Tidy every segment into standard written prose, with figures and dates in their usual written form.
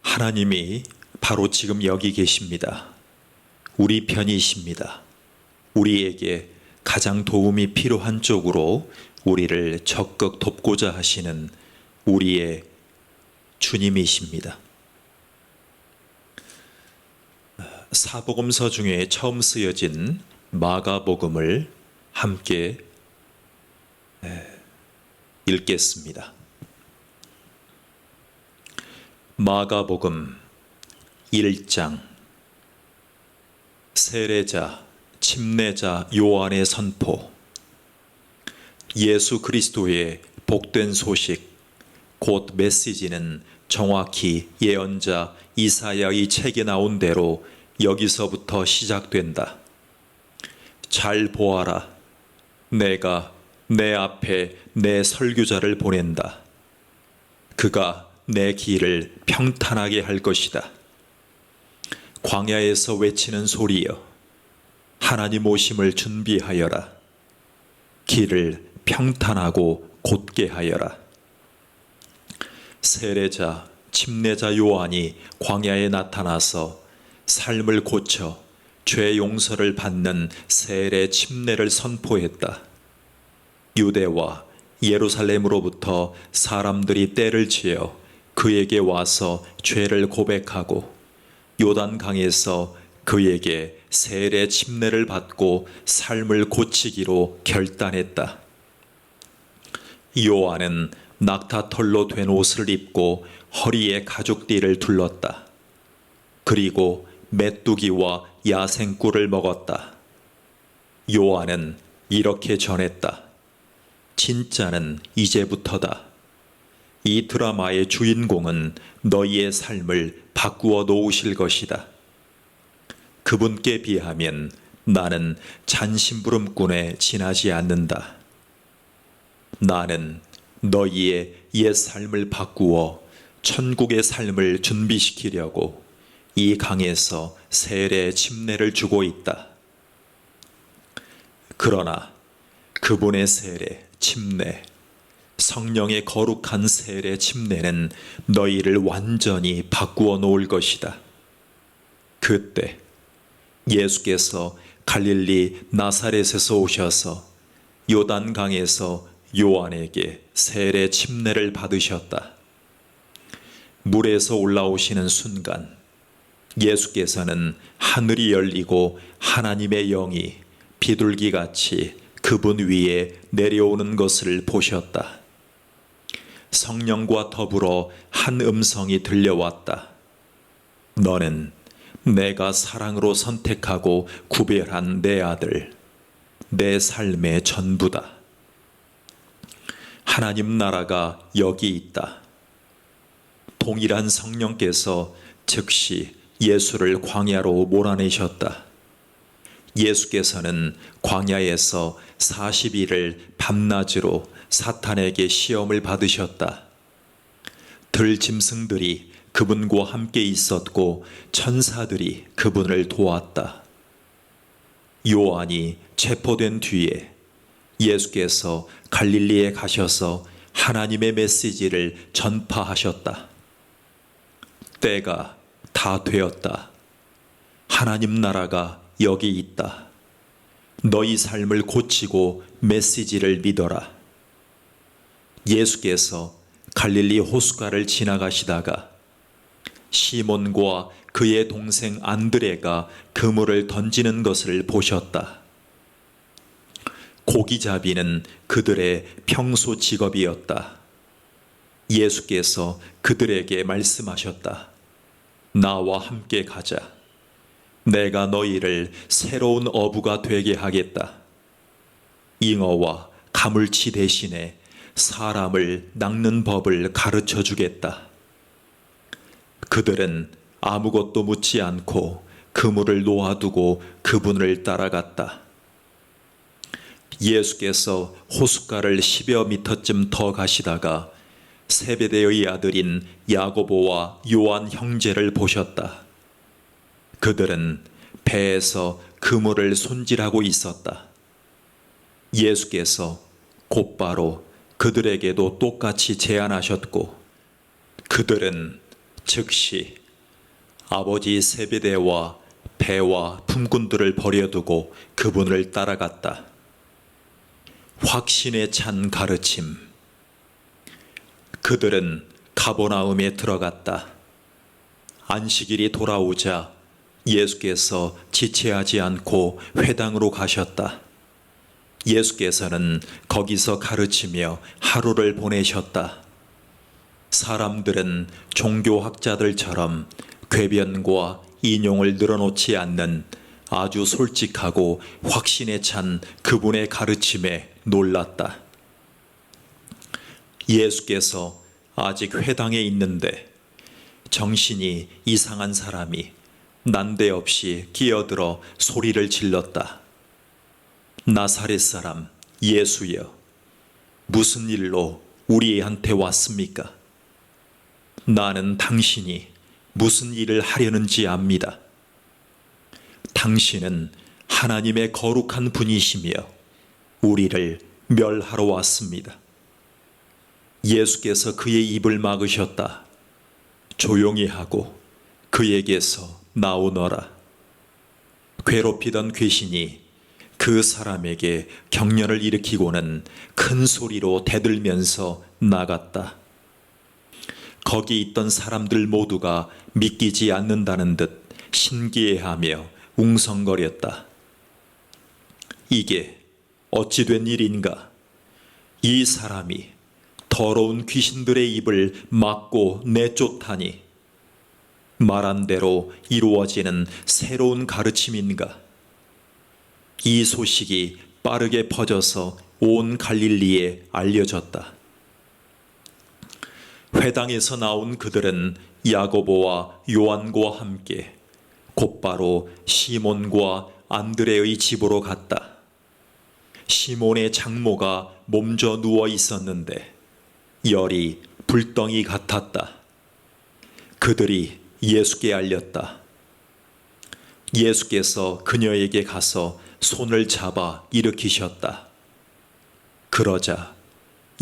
하나님이 바로 지금 여기 계십니다. 우리 편이십니다. 우리에게 가장 도움이 필요한 쪽으로 우리를 적극 돕고자 하시는 우리의 주님이십니다. 사복음서 중에 처음 쓰여진 마가복음을 함께 읽겠습니다. 마가복음 1장. 세례자, 침례자 요한의 선포. 예수 그리스도의 복된 소식, 곧 메시지는 정확히 예언자 이사야의 책에 나온 대로 여기서부터 시작된다. 잘 보아라. 내가 내 앞에 내 설교자를 보낸다. 그가 내 길을 평탄하게 할 것이다. 광야에서 외치는 소리여, 하나님 오심을 준비하여라. 길을 평탄하고 곧게 하여라. 세례자, 침례자 요한이 광야에 나타나서 삶을 고쳐 죄 용서를 받는 세례 침례를 선포했다. 유대와 예루살렘으로부터 사람들이 떼를 지어 그에게 와서 죄를 고백하고 요단강에서 그에게 세례 침례를 받고 삶을 고치기로 결단했다. 요한은 낙타털로 된 옷을 입고 허리에 가죽띠를 둘렀다. 그리고 메뚜기와 야생꿀을 먹었다. 요한은 이렇게 전했다. 진짜는 이제부터다. 이 드라마의 주인공은 너희의 삶을 바꾸어 놓으실 것이다. 그분께 비하면 나는 잔심부름꾼에 지나지 않는다. 나는 너희의 옛 삶을 바꾸어 천국의 삶을 준비시키려고 이 강에서 세례 침례를 주고 있다. 그러나 그분의 세례, 침례, 성령의 거룩한 세례 침례는 너희를 완전히 바꾸어 놓을 것이다. 그때 예수께서 갈릴리 나사렛에서 오셔서 요단강에서 요한에게 세례 침례를 받으셨다. 물에서 올라오시는 순간 예수께서는 하늘이 열리고 하나님의 영이 비둘기같이 그분 위에 내려오는 것을 보셨다. 성령과 더불어 한 음성이 들려왔다. 너는 내가 사랑으로 선택하고 구별한 내 아들, 내 삶의 전부다. 하나님 나라가 여기 있다. 동일한 성령께서 즉시 예수를 광야로 몰아내셨다. 예수께서는 광야에서 40일을 밤낮으로 사탄에게 시험을 받으셨다. 들짐승들이 그분과 함께 있었고 천사들이 그분을 도왔다. 요한이 체포된 뒤에 예수께서 갈릴리에 가셔서 하나님의 메시지를 전파하셨다. 때가 다 되었다. 하나님 나라가 여기 있다. 너희 삶을 고치고 메시지를 믿어라. 예수께서 갈릴리 호숫가를 지나가시다가 시몬과 그의 동생 안드레가 그물을 던지는 것을 보셨다. 고기잡이는 그들의 평소 직업이었다. 예수께서 그들에게 말씀하셨다. 나와 함께 가자. 내가 너희를 새로운 어부가 되게 하겠다. 잉어와 가물치 대신에 사람을 낚는 법을 가르쳐 주겠다. 그들은 아무것도 묻지 않고 그물을 놓아두고 그분을 따라갔다. 예수께서 호숫가를 10여 미터쯤 더 가시다가 세베대의 아들인 야고보와 요한 형제를 보셨다. 그들은 배에서 그물을 손질하고 있었다. 예수께서 곧바로 그들에게도 똑같이 제안하셨고, 그들은 즉시 아버지 세베대와 배와 품꾼들을 버려두고 그분을 따라갔다. 확신에 찬 가르침. 그들은 가버나움에 들어갔다. 안식일이 돌아오자 예수께서 지체하지 않고 회당으로 가셨다. 예수께서는 거기서 가르치며 하루를 보내셨다. 사람들은 종교학자들처럼 궤변과 인용을 늘어놓지 않는 아주 솔직하고 확신에 찬 그분의 가르침에 놀랐다. 예수께서 아직 회당에 있는데 정신이 이상한 사람이 난데없이 끼어들어 소리를 질렀다. 나사렛 사람 예수여, 무슨 일로 우리한테 왔습니까? 나는 당신이 무슨 일을 하려는지 압니다. 당신은 하나님의 거룩한 분이시며 우리를 멸하러 왔습니다. 예수께서 그의 입을 막으셨다. 조용히 하고 그에게서 나오너라. 괴롭히던 귀신이 그 사람에게 경련을 일으키고는 큰 소리로 대들면서 나갔다. 거기 있던 사람들 모두가 믿기지 않는다는 듯 신기해하며 웅성거렸다. 이게 어찌 된 일인가? 이 사람이 더러운 귀신들의 입을 막고 내쫓다니, 말한 대로 이루어지는 새로운 가르침인가? 이 소식이 빠르게 퍼져서 온 갈릴리에 알려졌다. 회당에서 나온 그들은 야고보와 요한과 함께 곧바로 시몬과 안드레의 집으로 갔다. 시몬의 장모가 몸져 누워 있었는데 열이 불덩이 같았다. 그들이 예수께 알렸다. 예수께서 그녀에게 가서 손을 잡아 일으키셨다. 그러자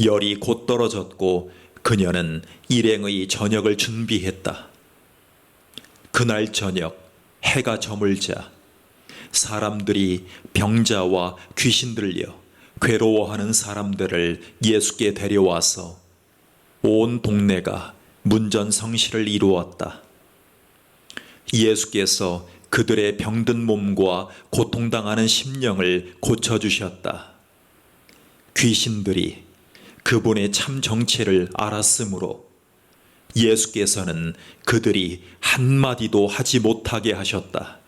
열이 곧 떨어졌고 그녀는 일행의 저녁을 준비했다. 그날 저녁 해가 저물자 사람들이 병자와 귀신 들려 괴로워하는 사람들을 예수께 데려와서 온 동네가 문전성시를 이루었다. 예수께서 그들의 병든 몸과 고통당하는 심령을 고쳐주셨다. 귀신들이 그분의 참 정체를 알았으므로 예수께서는 그들이 한마디도 하지 못하게 하셨다.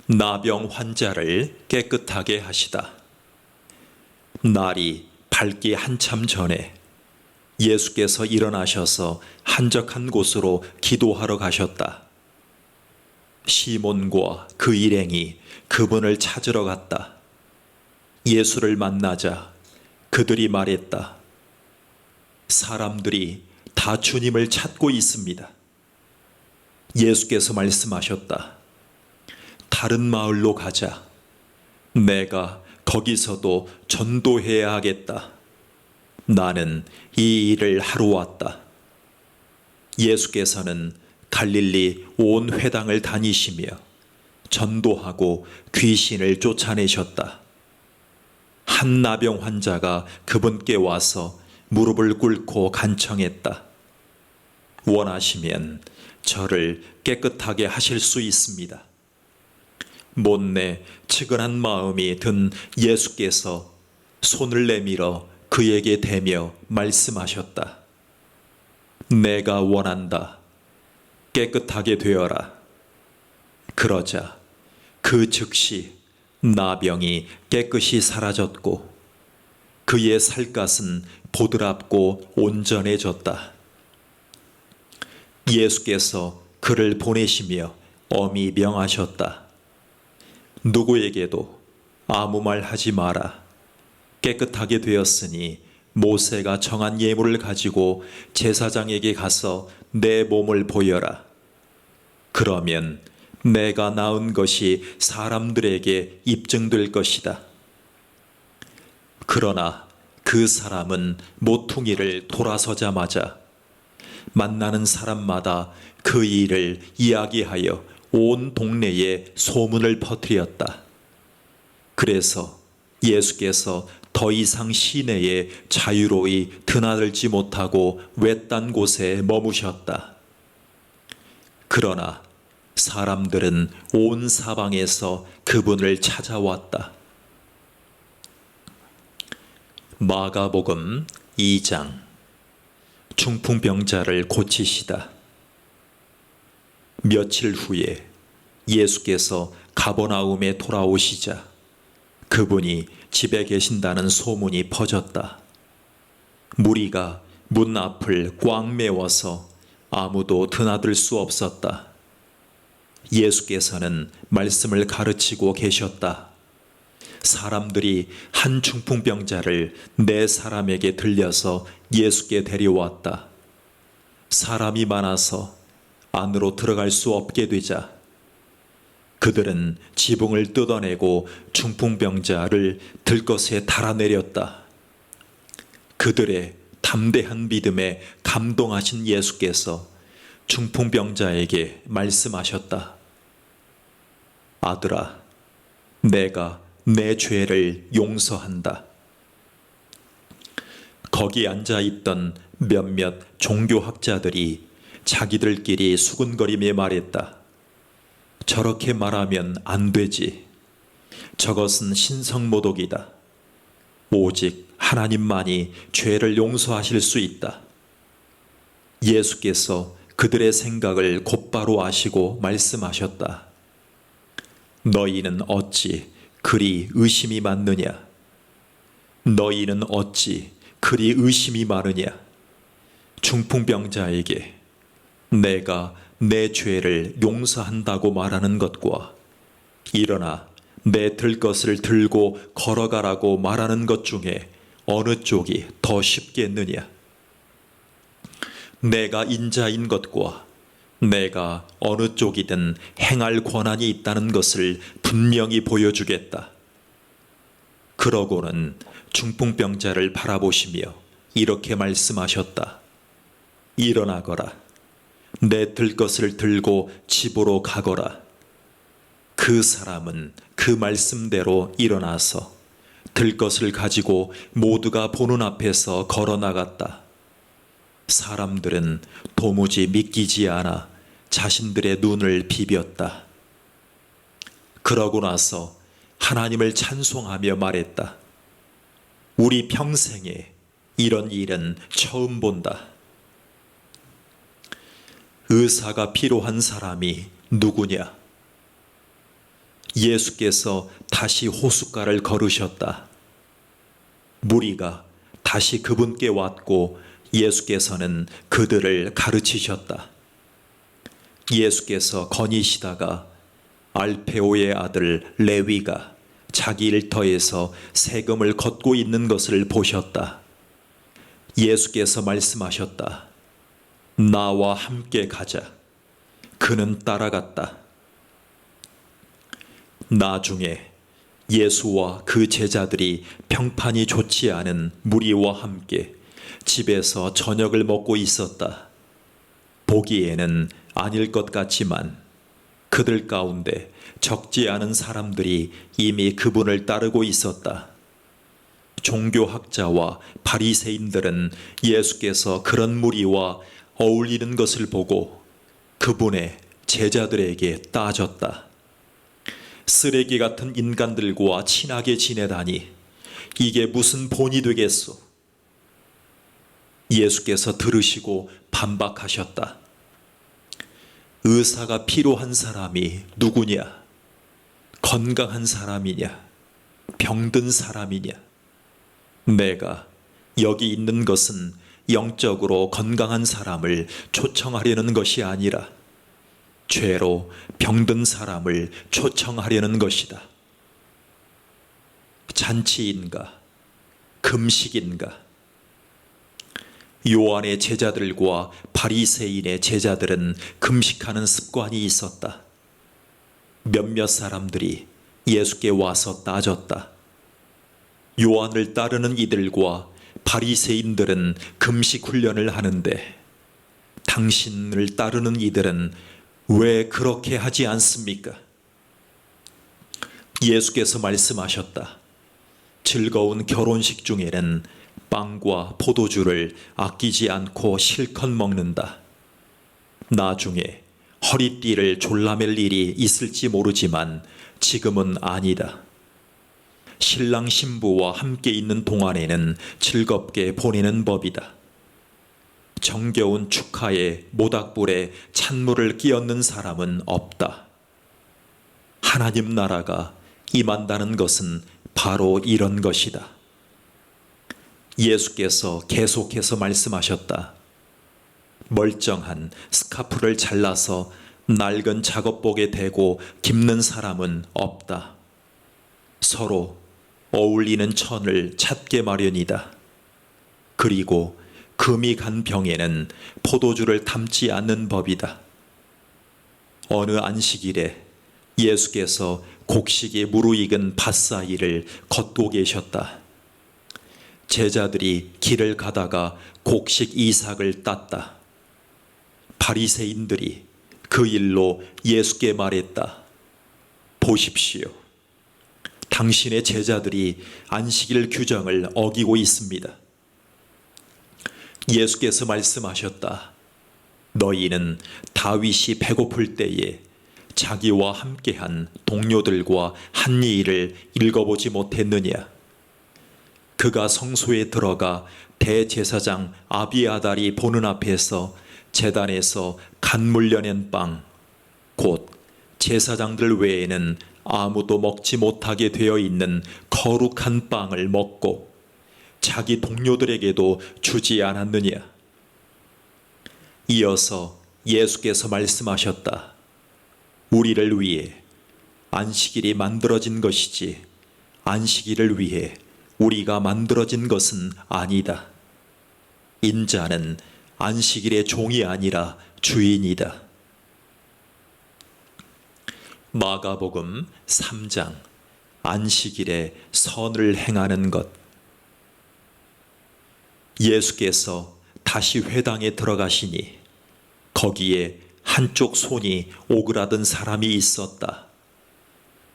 나병 환자를 깨끗하게 하시다. 날이 밝기 한참 전에 예수께서 일어나셔서 한적한 곳으로 기도하러 가셨다. 시몬과 그 일행이 그분을 찾으러 갔다. 예수를 만나자 그들이 말했다. 사람들이 다 주님을 찾고 있습니다. 예수께서 말씀하셨다. 다른 마을로 가자. 내가 거기서도 전도해야 하겠다. 나는 이 일을 하러 왔다. 예수께서는 갈릴리 온 회당을 다니시며 전도하고 귀신을 쫓아내셨다. 한 나병 환자가 그분께 와서 무릎을 꿇고 간청했다. 원하시면 저를 깨끗하게 하실 수 있습니다. 못내 측은한 마음이 든 예수께서 손을 내밀어 그에게 대며 말씀하셨다. 내가 원한다. 깨끗하게 되어라. 그러자 그 즉시 나병이 깨끗이 사라졌고 그의 살갗은 보드랍고 온전해졌다. 예수께서 그를 보내시며 엄히 명하셨다. 누구에게도 아무 말 하지 마라. 깨끗하게 되었으니 모세가 정한 예물을 가지고 제사장에게 가서 내 몸을 보여라. 그러면 내가 낳은 것이 사람들에게 입증될 것이다. 그러나 그 사람은 모퉁이를 돌아서자마자 만나는 사람마다 그 일을 이야기하여 온 동네에 소문을 퍼뜨렸다. 그래서 예수께서 더 이상 시내에 자유로이 드나들지 못하고 외딴 곳에 머무셨다. 그러나 사람들은 온 사방에서 그분을 찾아왔다. 마가복음 2장. 중풍병자를 고치시다. 며칠 후에 예수께서 가버나움에 돌아오시자 그분이 집에 계신다는 소문이 퍼졌다. 무리가 문 앞을 꽉 메워서 아무도 드나들 수 없었다. 예수께서는 말씀을 가르치고 계셨다. 사람들이 한 중풍병자를 4사람에게 들려서 예수께 데려왔다. 사람이 많아서 안으로 들어갈 수 없게 되자 그들은 지붕을 뜯어내고 중풍병자를 들것에 달아내렸다. 그들의 담대한 믿음에 감동하신 예수께서 중풍병자에게 말씀하셨다. 아들아, 내가 내 죄를 용서한다. 거기 앉아있던 몇몇 종교학자들이 자기들끼리 수군거리며 말했다. 저렇게 말하면 안 되지. 저것은 신성모독이다. 오직 하나님만이 죄를 용서하실 수 있다. 예수께서 그들의 생각을 곧바로 아시고 말씀하셨다. 너희는 어찌 그리 의심이 많느냐? 너희는 어찌 그리 의심이 많으냐? 중풍병자에게 내가 내 죄를 용서한다고 말하는 것과 일어나 내 들것을 들고 걸어가라고 말하는 것 중에 어느 쪽이 더 쉽겠느냐? 내가 인자인 것과 내가 어느 쪽이든 행할 권한이 있다는 것을 분명히 보여주겠다. 그러고는 중풍병자를 바라보시며 이렇게 말씀하셨다. 일어나거라. 내 들것을 들고 집으로 가거라. 그 사람은 그 말씀대로 일어나서 들것을 가지고 모두가 보는 앞에서 걸어 나갔다. 사람들은 도무지 믿기지 않아 자신들의 눈을 비볐다. 그러고 나서 하나님을 찬송하며 말했다. 우리 평생에 이런 일은 처음 본다. 의사가 필요한 사람이 누구냐? 예수께서 다시 호숫가를 걸으셨다. 무리가 다시 그분께 왔고 예수께서는 그들을 가르치셨다. 예수께서 거니시다가 알페오의 아들 레위가 자기 일터에서 세금을 걷고 있는 것을 보셨다. 예수께서 말씀하셨다. 나와 함께 가자. 그는 따라갔다. 나중에 예수와 그 제자들이 평판이 좋지 않은 무리와 함께 집에서 저녁을 먹고 있었다. 보기에는 아닐 것 같지만 그들 가운데 적지 않은 사람들이 이미 그분을 따르고 있었다. 종교학자와 바리새인들은 예수께서 그런 무리와 어울리는 것을 보고 그분의 제자들에게 따졌다. 쓰레기 같은 인간들과 친하게 지내다니 이게 무슨 본이 되겠소? 예수께서 들으시고 반박하셨다. 의사가 필요한 사람이 누구냐? 건강한 사람이냐? 병든 사람이냐? 내가 여기 있는 것은 영적으로 건강한 사람을 초청하려는 것이 아니라 죄로 병든 사람을 초청하려는 것이다. 잔치인가? 금식인가? 요한의 제자들과 바리새인의 제자들은 금식하는 습관이 있었다. 몇몇 사람들이 예수께 와서 따졌다. 요한을 따르는 이들과 바리새인들은 금식 훈련을 하는데 당신을 따르는 이들은 왜 그렇게 하지 않습니까? 예수께서 말씀하셨다. 즐거운 결혼식 중에는 빵과 포도주를 아끼지 않고 실컷 먹는다. 나중에 허리띠를 졸라맬 일이 있을지 모르지만 지금은 아니다. 신랑 신부와 함께 있는 동안에는 즐겁게 보내는 법이다. 정겨운 축하에 모닥불에 찬물을 끼얹는 사람은 없다. 하나님 나라가 임한다는 것은 바로 이런 것이다. 예수께서 계속해서 말씀하셨다. 멀쩡한 스카프를 잘라서 낡은 작업복에 대고 깁는 사람은 없다. 서로 어울리는 천을 찾게 마련이다. 그리고 금이 간 병에는 포도주를 담지 않는 법이다. 어느 안식일에 예수께서 곡식에 무르익은 밭 사이를 걷고 계셨다. 제자들이 길을 가다가 곡식 이삭을 땄다. 바리새인들이 그 일로 예수께 말했다. 보십시오. 당신의 제자들이 안식일 규정을 어기고 있습니다. 예수께서 말씀하셨다. 너희는 다윗이 배고플 때에 자기와 함께한 동료들과 한 일을 읽어보지 못했느냐? 그가 성소에 들어가 대제사장 아비아달이 보는 앞에서 제단에서 간 물려낸 빵, 곧 제사장들 외에는 아무도 먹지 못하게 되어 있는 거룩한 빵을 먹고 자기 동료들에게도 주지 않았느냐? 이어서 예수께서 말씀하셨다. 우리를 위해 안식일이 만들어진 것이지 안식일을 위해 우리가 만들어진 것은 아니다. 인자는 안식일의 종이 아니라 주인이다. 마가복음 3장 안식일에 선을 행하는 것. 예수께서 다시 회당에 들어가시니 거기에 한쪽 손이 오그라든 사람이 있었다.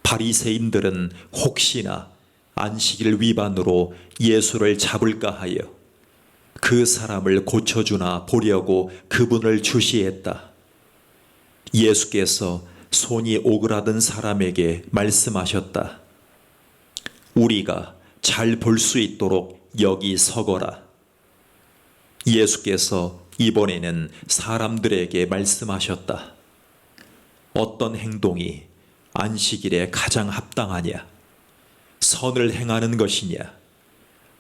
바리새인들은 혹시나 안식일 위반으로 예수를 잡을까 하여 그 사람을 고쳐주나 보려고 그분을 주시했다. 예수께서 손이 오그라든 사람에게 말씀하셨다. 우리가 잘 볼 수 있도록 여기 서거라. 예수께서 이번에는 사람들에게 말씀하셨다. 어떤 행동이 안식일에 가장 합당하냐? 선을 행하는 것이냐?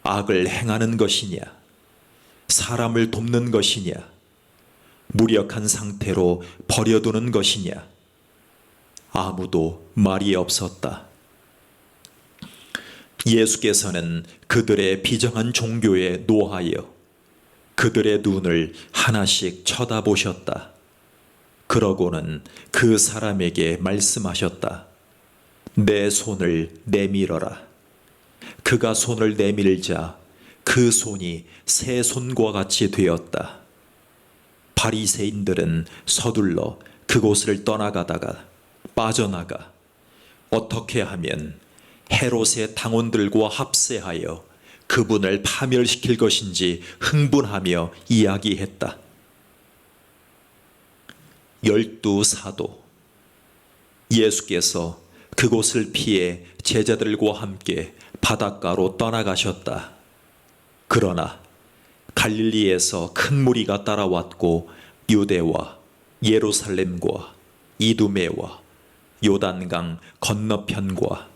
악을 행하는 것이냐? 사람을 돕는 것이냐? 무력한 상태로 버려두는 것이냐? 아무도 말이 없었다. 예수께서는 그들의 비정한 종교에 노하여 그들의 눈을 하나씩 쳐다보셨다. 그러고는 그 사람에게 말씀하셨다. 내 손을 내밀어라. 그가 손을 내밀자 그 손이 새 손과 같이 되었다. 바리새인들은 서둘러 그곳을 떠나가다가 빠져나가 어떻게 하면 헤롯의 당원들과 합세하여 그분을 파멸시킬 것인지 흥분하며 이야기했다. 12 사도. 예수께서 그곳을 피해 제자들과 함께 바닷가로 떠나가셨다. 그러나 갈릴리에서 큰 무리가 따라왔고 유대와 예루살렘과 이두메와 요단강 건너편과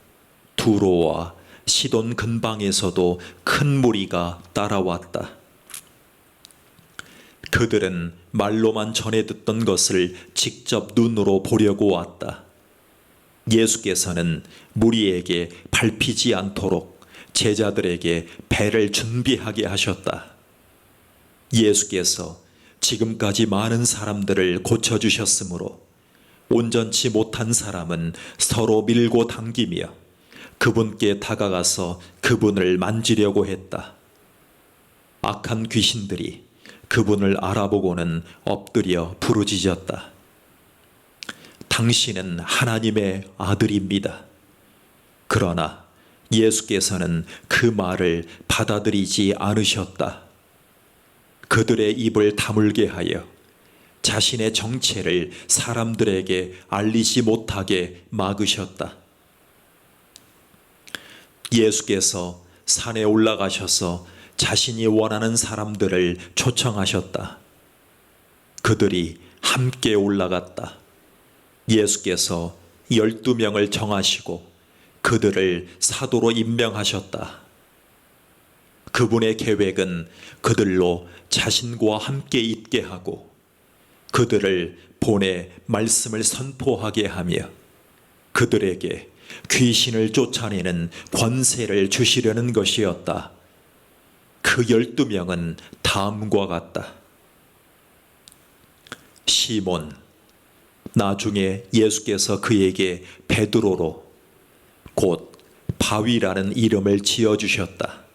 두로와 시돈 근방에서도 큰 무리가 따라왔다. 그들은 말로만 전해 듣던 것을 직접 눈으로 보려고 왔다. 예수께서는 무리에게 밟히지 않도록 제자들에게 배를 준비하게 하셨다. 예수께서 지금까지 많은 사람들을 고쳐주셨으므로 온전치 못한 사람은 서로 밀고 당기며 그분께 다가가서 그분을 만지려고 했다. 악한 귀신들이 그분을 알아보고는 엎드려 부르짖었다. 당신은 하나님의 아들입니다. 그러나 예수께서는 그 말을 받아들이지 않으셨다. 그들의 입을 다물게 하여 자신의 정체를 사람들에게 알리지 못하게 막으셨다. 예수께서 산에 올라가셔서 자신이 원하는 사람들을 초청하셨다. 그들이 함께 올라갔다. 예수께서 12명을 정하시고 그들을 사도로 임명하셨다. 그분의 계획은 그들로 자신과 함께 있게 하고 그들을 보내 말씀을 선포하게 하며 그들에게 귀신을 쫓아내는 권세를 주시려는 것이었다. 그 12명은 다음과 같다. 시몬, 나중에 예수께서 그에게 베드로로 곧 바위라는 이름을 지어주셨다.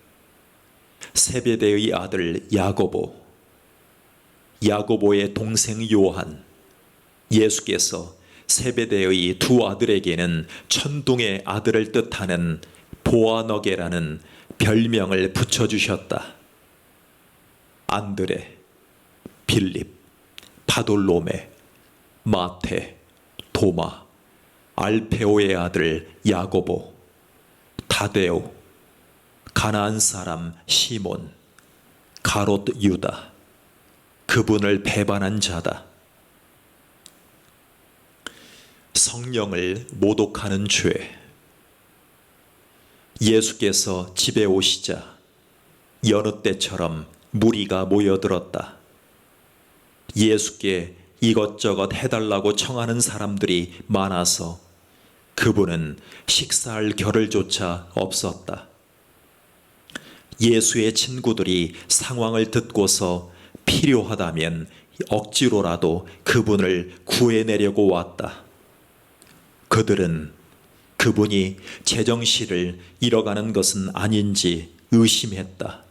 세베대의 아들 야고보, 야고보의 동생 요한, 예수께서 세베대의 두 아들에게는 천둥의 아들을 뜻하는 보아너게라는 별명을 붙여주셨다. 안드레, 빌립, 바돌로메, 마테, 도마, 알페오의 아들 야고보, 다데오, 가나안 사람 시몬, 가롯 유다, 그분을 배반한 자다. 성령을 모독하는 죄. 예수께서 집에 오시자 여느 때처럼 무리가 모여들었다. 예수께 이것저것 해달라고 청하는 사람들이 많아서 그분은 식사할 겨를조차 없었다. 예수의 친구들이 상황을 듣고서 필요하다면 억지로라도 그분을 구해내려고 왔다. 그들은 그분이 제정신을 잃어가는 것은 아닌지 의심했다.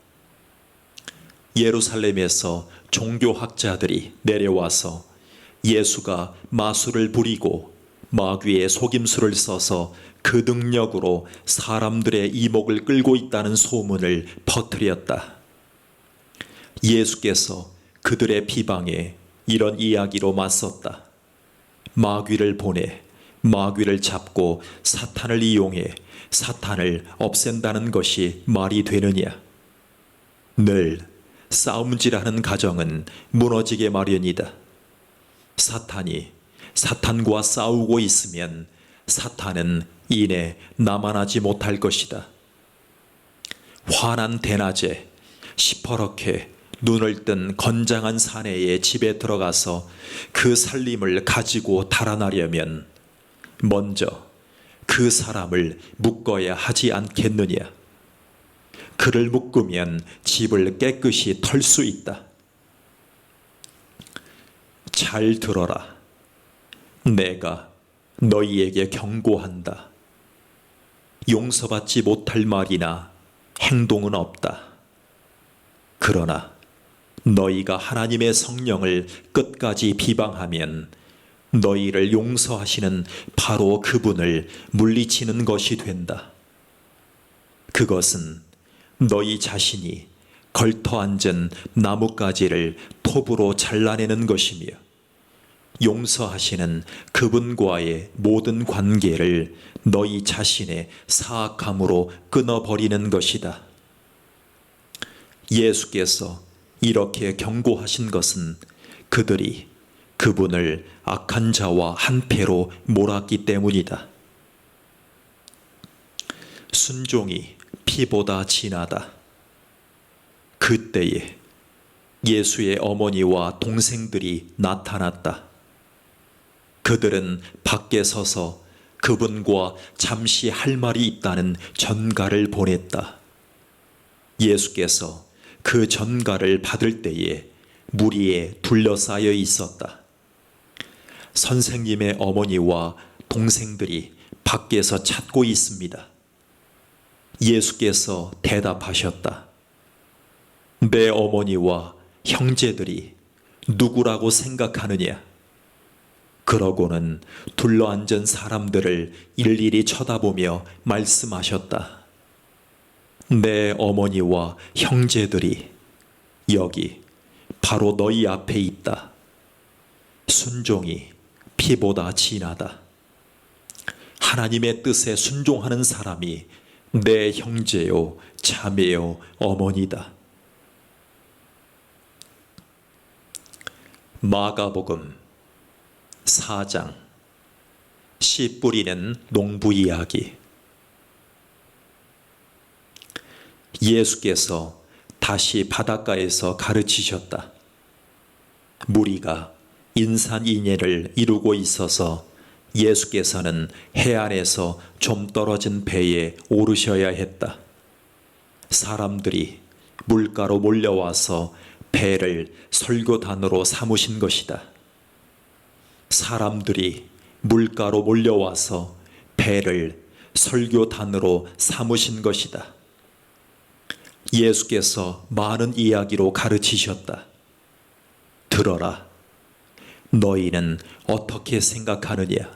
예루살렘에서 종교학자들이 내려와서 예수가 마술을 부리고 마귀의 속임수를 써서 그 능력으로 사람들의 이목을 끌고 있다는 소문을 퍼뜨렸다. 예수께서 그들의 비방에 이런 이야기로 맞섰다. 마귀를 보내 마귀를 잡고 사탄을 이용해 사탄을 없앤다는 것이 말이 되느냐? 늘 싸움질하는 가정은 무너지게 마련이다. 사탄이 사탄과 싸우고 있으면 사탄은 이내 남아나지 못할 것이다. 환한 대낮에 시퍼렇게 눈을 뜬 건장한 사내의 집에 들어가서 그 살림을 가지고 달아나려면 먼저 그 사람을 묶어야 하지 않겠느냐? 그를 묶으면 집을 깨끗이 털 수 있다. 잘 들어라. 내가 너희에게 경고한다. 용서받지 못할 말이나 행동은 없다. 그러나 너희가 하나님의 성령을 끝까지 비방하면 너희를 용서하시는 바로 그분을 물리치는 것이 된다. 그것은 너희 자신이 걸터 앉은 나뭇가지를 톱으로 잘라내는 것이며 용서하시는 그분과의 모든 관계를 너희 자신의 사악함으로 끊어버리는 것이다. 예수께서 이렇게 경고하신 것은 그들이 그분을 악한 자와 한패로 몰았기 때문이다. 순종이 피보다 진하다. 그때에 예수의 어머니와 동생들이 나타났다. 그들은 밖에 서서 그분과 잠시 할 말이 있다는 전가를 보냈다. 예수께서 그 전가를 받을 때에 무리에 둘러싸여 있었다. 선생님의 어머니와 동생들이 밖에서 찾고 있습니다. 예수께서 대답하셨다. 내 어머니와 형제들이 누구라고 생각하느냐? 그러고는 둘러앉은 사람들을 일일이 쳐다보며 말씀하셨다. 내 어머니와 형제들이 여기 바로 너희 앞에 있다. 순종이 피보다 진하다. 하나님의 뜻에 순종하는 사람이 내 형제요, 자매요, 어머니다. 마가복음 4장 씨 뿌리는 농부 이야기. 예수께서 다시 바닷가에서 가르치셨다. 무리가 인산인해를 이루고 있어서 예수께서는 해안에서 좀 떨어진 배에 오르셔야 했다. 사람들이 물가로 몰려와서 배를 설교단으로 삼으신 것이다. 사람들이 물가로 몰려와서 배를 설교단으로 삼으신 것이다. 예수께서 많은 이야기로 가르치셨다. 들어라. 너희는 어떻게 생각하느냐?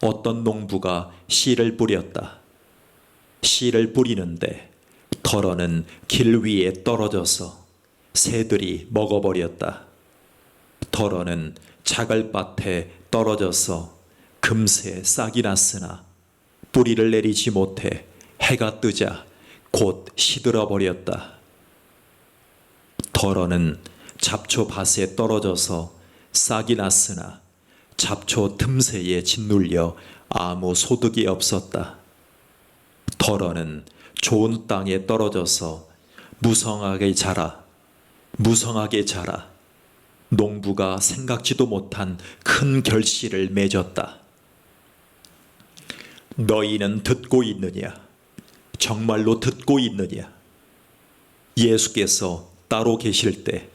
어떤 농부가 씨를 뿌렸다. 씨를 뿌리는데 덜어는 길 위에 떨어져서 새들이 먹어버렸다. 덜어는 자갈밭에 떨어져서 금세 싹이 났으나 뿌리를 내리지 못해 해가 뜨자 곧 시들어 버렸다. 덜어는 잡초밭에 떨어져서 싹이 났으나 잡초 틈새에 짓눌려 아무 소득이 없었다. 덜어는 좋은 땅에 떨어져서 무성하게 자라 농부가 생각지도 못한 큰 결실을 맺었다. 너희는 듣고 있느냐? 정말로 듣고 있느냐? 예수께서 따로 계실 때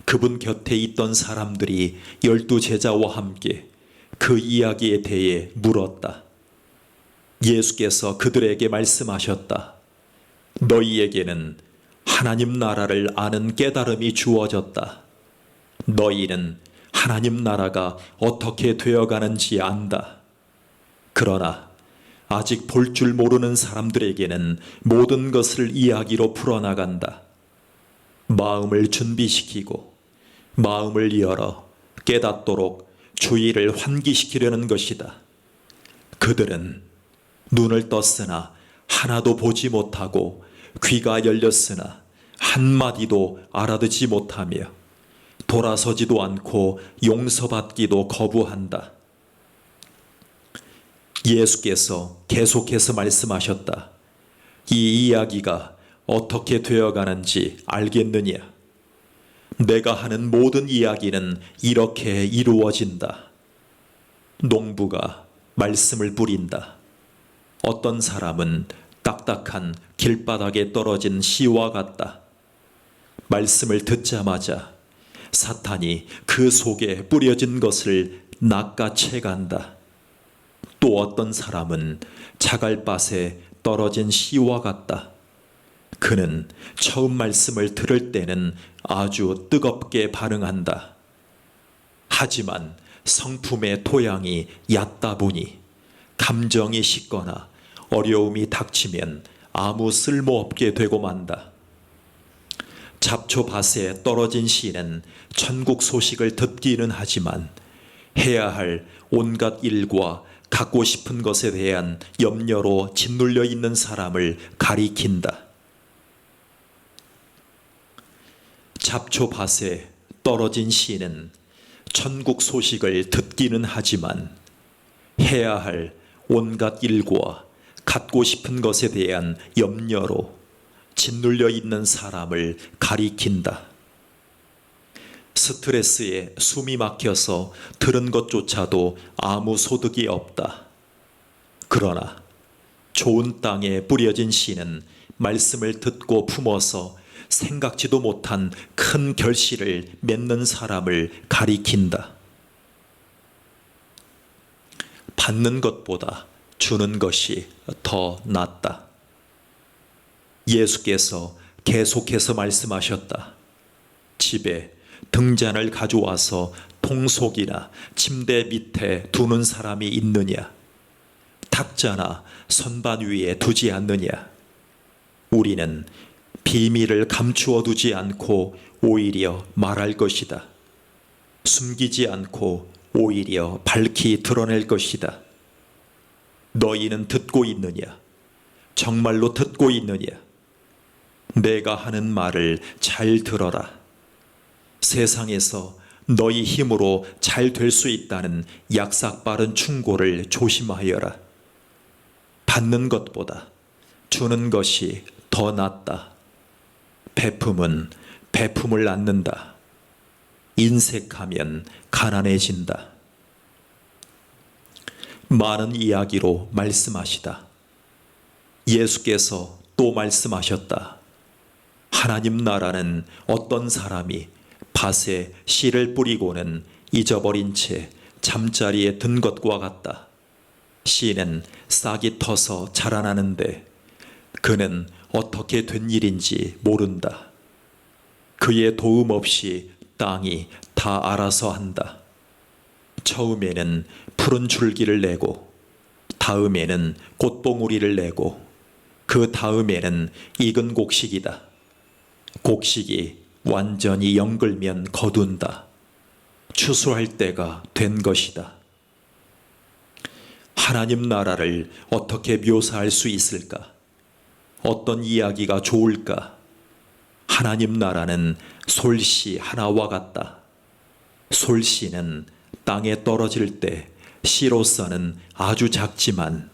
그분 곁에 있던 사람들이 12 제자와 함께 그 이야기에 대해 물었다. 예수께서 그들에게 말씀하셨다. 너희에게는 하나님 나라를 아는 깨달음이 주어졌다. 너희는 하나님 나라가 어떻게 되어가는지 안다. 그러나 아직 볼 줄 모르는 사람들에게는 모든 것을 이야기로 풀어나간다. 마음을 준비시키고 마음을 열어 깨닫도록 주의를 환기시키려는 것이다. 그들은 눈을 떴으나 하나도 보지 못하고 귀가 열렸으나 한마디도 알아듣지 못하며 돌아서지도 않고 용서받기도 거부한다. 예수께서 계속해서 말씀하셨다. 이 이야기가 어떻게 되어가는지 알겠느냐? 내가 하는 모든 이야기는 이렇게 이루어진다. 농부가 말씀을 뿌린다. 어떤 사람은 딱딱한 길바닥에 떨어진 씨와 같다. 말씀을 듣자마자 사탄이 그 속에 뿌려진 것을 낚아채 간다. 또 어떤 사람은 자갈밭에 떨어진 씨와 같다. 그는 처음 말씀을 들을 때는 아주 뜨겁게 반응한다. 하지만 성품의 토양이 얕다 보니 감정이 식거나 어려움이 닥치면 아무 쓸모없게 되고 만다. 잡초밭에 떨어진 씨는 천국 소식을 듣기는 하지만 해야 할 온갖 일과 갖고 싶은 것에 대한 염려로 짓눌려 있는 사람을 가리킨다. 잡초밭에 떨어진 씨는 천국 소식을 듣기는 하지만 해야 할 온갖 일과 갖고 싶은 것에 대한 염려로 짓눌려 있는 사람을 가리킨다. 스트레스에 숨이 막혀서 들은 것조차도 아무 소득이 없다. 그러나 좋은 땅에 뿌려진 씨는 말씀을 듣고 품어서 생각지도 못한 큰 결실을 맺는 사람을 가리킨다. 받는 것보다 주는 것이 더 낫다. 예수께서 계속해서 말씀하셨다. 집에 등잔을 가져와서 통속이나 침대 밑에 두는 사람이 있느냐? 탁자나 선반 위에 두지 않느냐? 우리는 비밀을 감추어 두지 않고 오히려 말할 것이다. 숨기지 않고 오히려 밝히 드러낼 것이다. 너희는 듣고 있느냐? 정말로 듣고 있느냐? 내가 하는 말을 잘 들어라. 세상에서 너희 힘으로 잘 될 수 있다는 약삭빠른 충고를 조심하여라. 받는 것보다 주는 것이 더 낫다. 베품은 베품을 낳는다. 인색하면 가난해진다. 많은 이야기로 말씀하시다. 예수께서 또 말씀하셨다. 하나님 나라는 어떤 사람이 밭에 씨를 뿌리고는 잊어버린 채 잠자리에 든 것과 같다. 씨는 싹이 터서 자라나는데 그는 어떻게 된 일인지 모른다. 그의 도움 없이 땅이 다 알아서 한다. 처음에는 푸른 줄기를 내고, 다음에는 꽃봉우리를 내고, 그 다음에는 익은 곡식이다. 곡식이 완전히 영글면 거둔다. 추수할 때가 된 것이다. 하나님 나라를 어떻게 묘사할 수 있을까? 어떤 이야기가 좋을까? 하나님 나라는 솔씨 하나와 같다. 솔씨는 땅에 떨어질 때 씨로서는 아주 작지만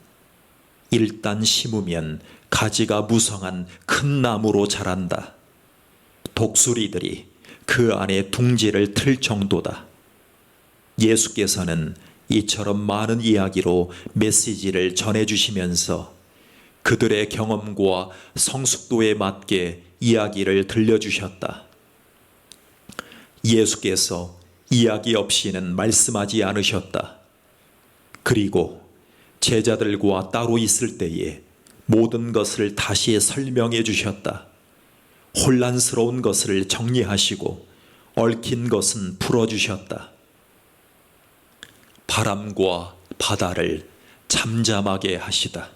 일단 심으면 가지가 무성한 큰 나무로 자란다. 독수리들이 그 안에 둥지를 틀 정도다. 예수께서는 이처럼 많은 이야기로 메시지를 전해주시면서 그들의 경험과 성숙도에 맞게 이야기를 들려주셨다. 예수께서 이야기 없이는 말씀하지 않으셨다. 그리고 제자들과 따로 있을 때에 모든 것을 다시 설명해 주셨다. 혼란스러운 것을 정리하시고 얽힌 것은 풀어주셨다. 바람과 바다를 잠잠하게 하시다.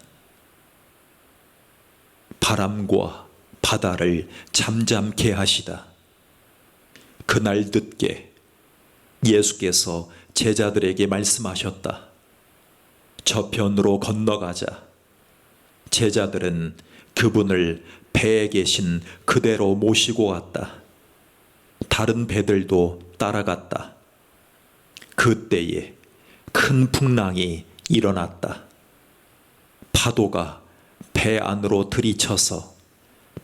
바람과 바다를 잠잠케 하시다. 그날 늦게 예수께서 제자들에게 말씀하셨다. 저편으로 건너가자. 제자들은 그분을 배에 계신 그대로 모시고 갔다. 다른 배들도 따라갔다. 그때에 큰 풍랑이 일어났다. 파도가 배 안으로 들이쳐서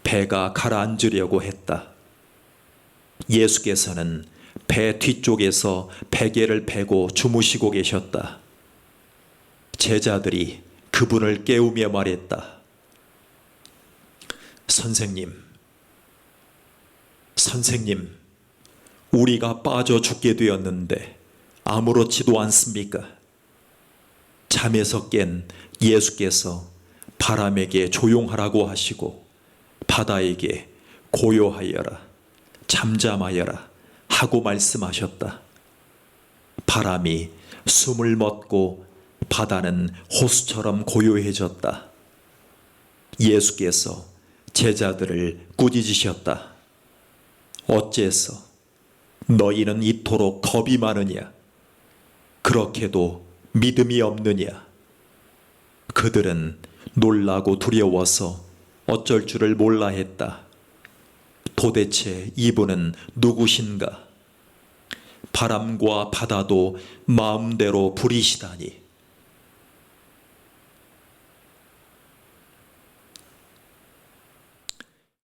배가 가라앉으려고 했다. 예수께서는 배 뒤쪽에서 베개를 베고 주무시고 계셨다. 제자들이 그분을 깨우며 말했다. 선생님, 우리가 빠져 죽게 되었는데 아무렇지도 않습니까? 잠에서 깬 예수께서 바람에게 조용하라고 하시고 바다에게 고요하여라, 잠잠하여라 하고 말씀하셨다. 바람이 숨을 멎고 바다는 호수처럼 고요해졌다. 예수께서 제자들을 꾸짖으셨다. 어째서 너희는 이토록 겁이 많으냐? 그렇게도 믿음이 없느냐? 그들은 놀라고 두려워서 어쩔 줄을 몰라 했다. 도대체 이분은 누구신가? 바람과 바다도 마음대로 부리시다니.